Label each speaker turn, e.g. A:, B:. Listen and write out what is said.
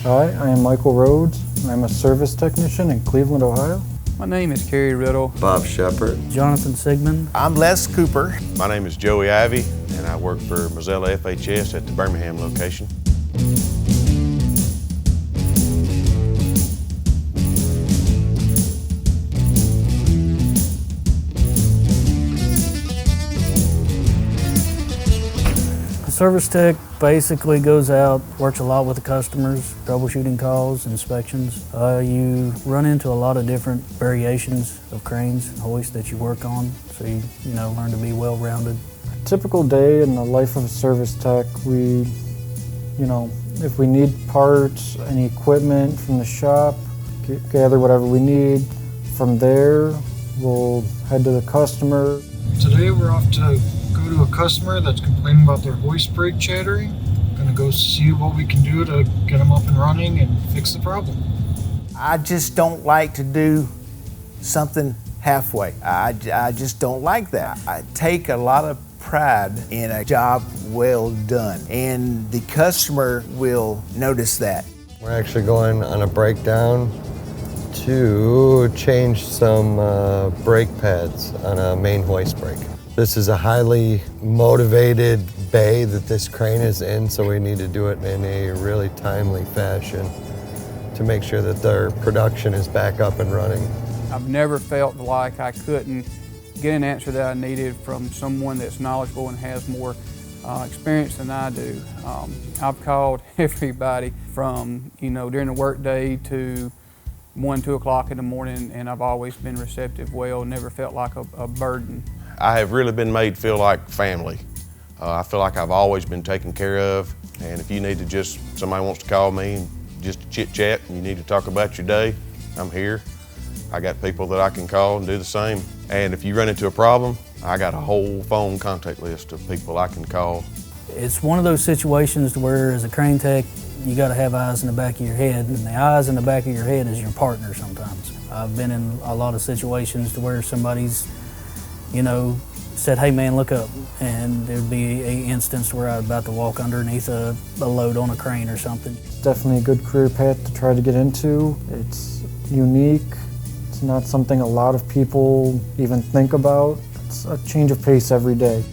A: Hi, I am Michael Rhoads. I'm a service technician in Cleveland, Ohio.
B: My name is Kerry Riddle.
C: Bob Shepard.
D: Jonathan Sigmund.
E: I'm Les Cooper.
F: My name is Joey Ivy, and I work for Mazzella FHS at the Birmingham location.
D: A service tech basically goes out, works a lot with the customers, troubleshooting calls, inspections. You run into a lot of different variations of cranes and hoists that you work on, so you learn to be well-rounded.
A: A typical day in the life of a service tech, if we need parts, any equipment from the shop, gather whatever we need. From there, we'll head to the customer.
G: Today we're off to go to a customer that's complaining about their hoist brake chattering. Gonna go see what we can do to get them up and running and fix the problem.
E: I just don't like to do something halfway. I just don't like that. I take a lot of pride in a job well done, and the customer will notice that.
C: We're actually going on a breakdown to change some brake pads on a main hoist brake. This is a highly motivated bay that this crane is in, so we need to do it in a really timely fashion to make sure that their production is back up and running.
B: I've never felt like I couldn't get an answer that I needed from someone that's knowledgeable and has more experience than I do. I've called everybody from during the work day to 1, 2 o'clock in the morning, and I've always been receptive, never felt like a burden.
F: I have really been made feel like family. I feel like I've always been taken care of, and if you need to somebody wants to call me and just chit chat and you need to talk about your day, I'm here. I got people that I can call and do the same. And if you run into a problem, I got a whole phone contact list of people I can call.
D: It's one of those situations where as a crane tech, you gotta have eyes in the back of your head, and the eyes in the back of your head is your partner sometimes. I've been in a lot of situations to where somebody's said, hey man, look up. And there'd be an instance where I'm about to walk underneath a load on a crane or something.
A: It's definitely a good career path to try to get into. It's unique. It's not something a lot of people even think about. It's a change of pace every day.